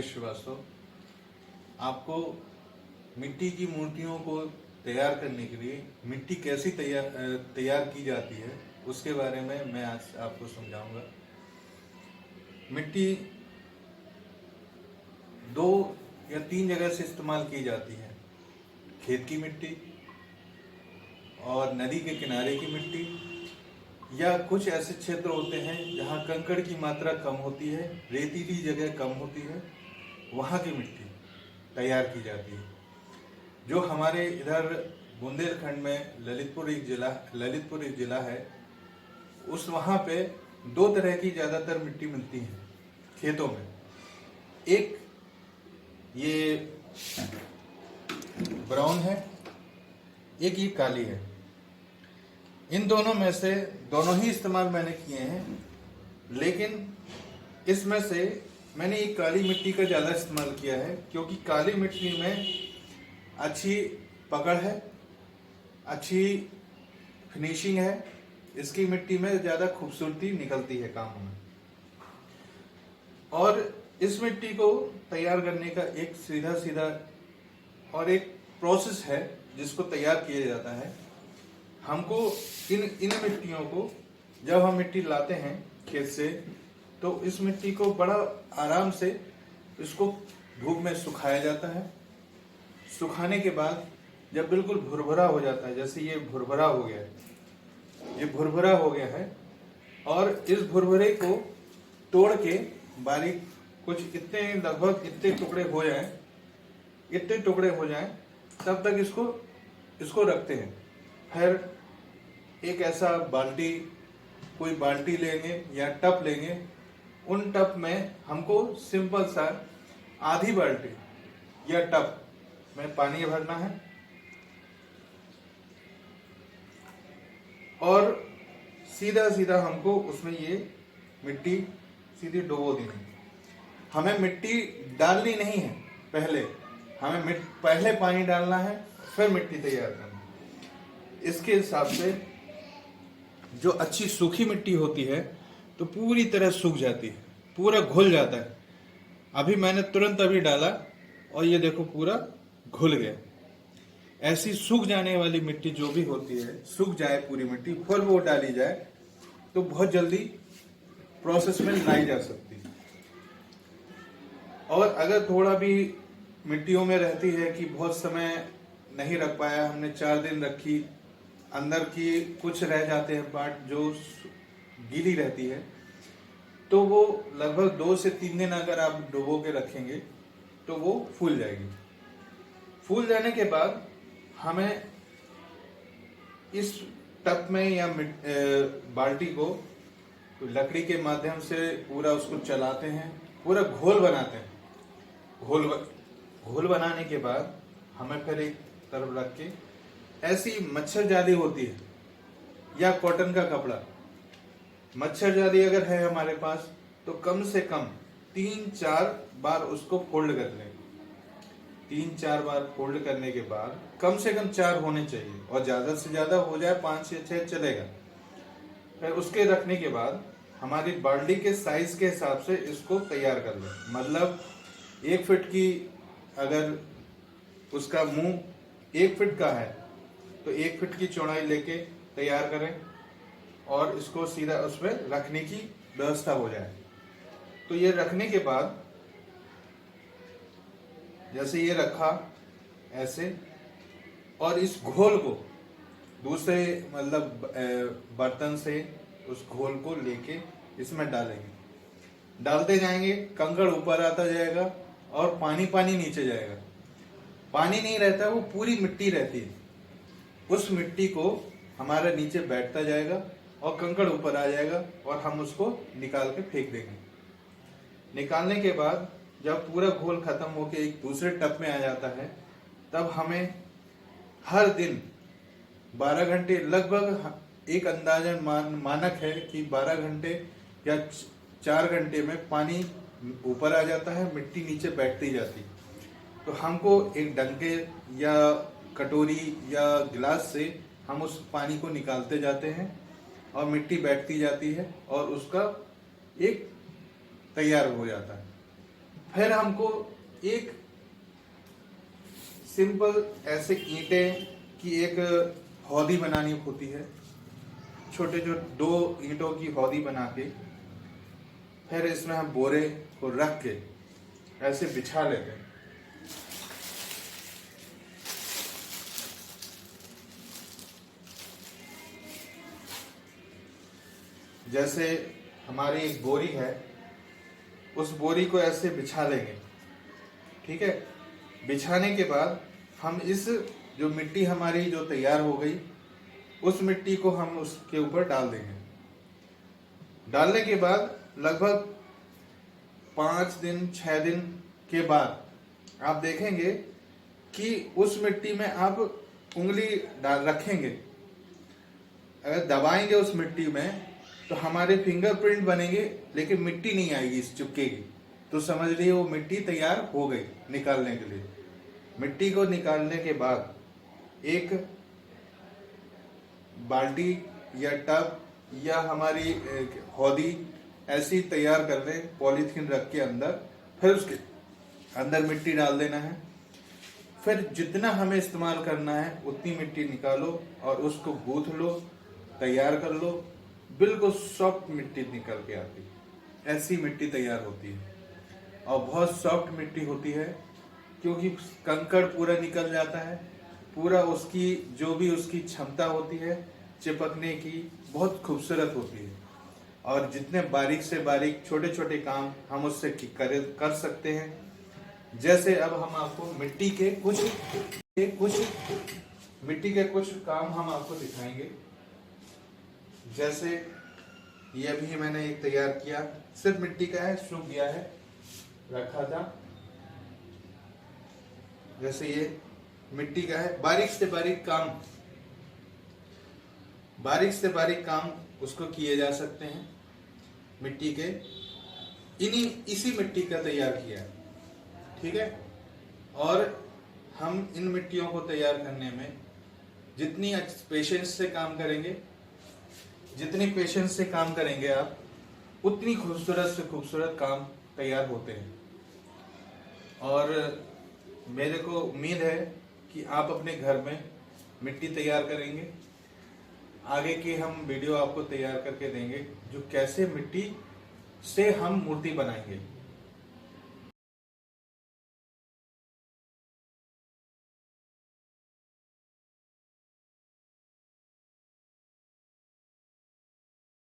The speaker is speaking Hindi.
प्रवेश श्रीवास्तव। आपको मिट्टी की मूर्तियों को तैयार करने के लिए मिट्टी कैसी तैयार की जाती है उसके बारे में मैं आज आपको समझाऊंगा। मिट्टी 2 या 3 जगह से इस्तेमाल की जाती है। खेत की मिट्टी और नदी के किनारे की मिट्टी, या कुछ ऐसे क्षेत्र होते हैं जहाँ कंकड़ की मात्रा कम होती है, रेतीली जगह कम होती है, वहाँ की मिट्टी तैयार की जाती है। जो हमारे इधर बुंदेलखंड में ललितपुर एक जिला है, उस वहाँ पे 2 तरह की ज़्यादातर मिट्टी मिलती है खेतों में। एक ये ब्राउन है, एक ये काली है। इन दोनों में से दोनों ही इस्तेमाल मैंने किए हैं, लेकिन इसमें से मैंने ये काली मिट्टी का ज़्यादा इस्तेमाल किया है क्योंकि काली मिट्टी में अच्छी पकड़ है, अच्छी फिनिशिंग है। इसकी मिट्टी में ज़्यादा खूबसूरती निकलती है काम में। और इस मिट्टी को तैयार करने का एक सीधा और एक प्रोसेस है जिसको तैयार किया जाता है। हमको इन मिट्टियों को जब हम मिट्टी लाते हैं खेत से, तो इस मिट्टी को बड़ा आराम से इसको धूप में सुखाया जाता है। सुखाने के बाद जब बिल्कुल भुरभुरा हो जाता है, जैसे ये भुरभुरा हो गया है, ये भुरभुरा हो गया है, और इस भुरभुरे को तोड़ के बारीक कुछ इतने लगभग इतने टुकड़े हो जाएं तब तक इसको रखते हैं। फिर एक ऐसा कोई बाल्टी लेंगे या टब लेंगे। उन टब में हमको सिंपल सा आधी बाल्टी या टब में पानी भरना है और सीधा हमको उसमें ये मिट्टी सीधी डुबो देनी है। हमें मिट्टी डालनी नहीं है, पहले पानी डालना है, फिर मिट्टी तैयार करना है। इसके हिसाब से जो अच्छी सूखी मिट्टी होती है तो पूरी तरह सूख जाती है, पूरा घुल जाता है। अभी मैंने तुरंत डाला और ये देखो पूरा घुल गया। ऐसी सूख जाने वाली मिट्टी जो भी होती है, सूख जाए पूरी मिट्टी, फिर वो डाली जाए तो बहुत जल्दी प्रोसेस में लाई जा सकती है। और अगर थोड़ा भी मिट्टियों में रहती है कि बहुत समय नहीं रख पाया, हमने 4 दिन रखी, अंदर की कुछ रह जाते हैं पार्ट जो गीली रहती है, तो वो लगभग 2 से 3 दिन अगर आप डुबो के रखेंगे तो वो फूल जाएगी। फूल जाने के बाद हमें इस टब में या बाल्टी को लकड़ी के माध्यम से पूरा उसको चलाते हैं, पूरा घोल बनाते हैं। घोल बनाने के बाद हमें फिर एक तरफ रख के ऐसी मच्छर जाली होती है या कॉटन का कपड़ा, मच्छर जाली अगर है हमारे पास तो कम से कम 3-4 बार उसको फोल्ड कर लें। 3-4 बार फोल्ड करने के बाद कम से कम 4 होने चाहिए, और ज्यादा से ज्यादा हो जाए 5 या 6 चलेगा। फिर उसके रखने के बाद हमारी बाल्टी के साइज के हिसाब से इसको तैयार कर लें। मतलब 1 फीट की, अगर उसका मुंह 1 फीट का है तो 1 फीट की चौड़ाई लेके तैयार करें और इसको सीधा उसमें रखने की व्यवस्था हो जाए। तो ये रखने के बाद जैसे ये रखा ऐसे, और इस घोल को दूसरे बर्तन से उस घोल को लेके इसमें डालेंगे। डालते जाएंगे, कंकड़ ऊपर आता जाएगा और पानी नीचे जाएगा। पानी नहीं रहता, वो पूरी मिट्टी रहती है। उस मिट्टी को हमारा नीचे बैठता जाएगा और कंकड़ ऊपर आ जाएगा और हम उसको निकाल के फेंक देंगे। निकालने के बाद जब पूरा घोल खत्म होके एक दूसरे टब में आ जाता है, तब हमें हर दिन 12 घंटे, लगभग एक अंदाजन मानक है कि 12 घंटे या 4 घंटे में पानी ऊपर आ जाता है, मिट्टी नीचे बैठती जाती। तो हमको एक डंके या कटोरी या गिलास से हम उस पानी को निकालते जाते हैं और मिट्टी बैठती जाती है और उसका एक तैयार हो जाता है। फिर हमको एक सिंपल ऐसे ईंटें की एक हौदी बनानी होती है, छोटे जो 2 ईंटों की हौदी बना के फिर इसमें हम बोरे को रख के ऐसे बिछा लेते हैं। जैसे हमारी एक बोरी है, उस बोरी को ऐसे बिछा लेंगे, ठीक है। बिछाने के बाद हम इस जो मिट्टी हमारी जो तैयार हो गई, उस मिट्टी को हम उसके ऊपर डाल देंगे। डालने के बाद लगभग 5 दिन 6 दिन के बाद आप देखेंगे कि उस मिट्टी में आप उंगली डाल रखेंगे, अगर दबाएंगे उस मिट्टी में तो हमारे फिंगरप्रिंट बनेंगे, लेकिन मिट्टी नहीं आएगी, इस चिपकेगी, तो समझ लीजिए वो मिट्टी तैयार हो गई निकालने के लिए। मिट्टी को निकालने के बाद एक बाल्टी या टब या हमारी हौदी ऐसी तैयार कर लें, पॉलीथीन रख के अंदर, फिर उसके अंदर मिट्टी डाल देना है। फिर जितना हमें इस्तेमाल करना है उतनी मिट्टी निकालो और उसको गूंथ लो, तैयार कर लो। बिल्कुल सॉफ्ट मिट्टी निकल के आती है, ऐसी मिट्टी तैयार होती है। और बहुत सॉफ्ट मिट्टी होती है क्योंकि कंकड़ पूरा निकल जाता है, पूरा उसकी जो भी उसकी क्षमता होती है चिपकने की, बहुत खूबसूरत होती है। और जितने बारीक से बारीक छोटे छोटे काम हम उससे कर सकते हैं। जैसे अब हम आपको मिट्टी के कुछ काम हम आपको दिखाएंगे। जैसे ये भी मैंने एक तैयार किया, सिर्फ मिट्टी का है, सूख गया है, रखा था। जैसे ये मिट्टी का है, बारीक से बारीक काम उसको किए जा सकते हैं। मिट्टी के इसी मिट्टी का तैयार किया है, ठीक है। और हम इन मिट्टियों को तैयार करने में जितनी पेशेंस से काम करेंगे, आप उतनी खूबसूरत से खूबसूरत काम तैयार होते हैं। और मेरे को उम्मीद है कि आप अपने घर में मिट्टी तैयार करेंगे। आगे की हम वीडियो आपको तैयार करके देंगे जो कैसे मिट्टी से हम मूर्ति बनाएंगे।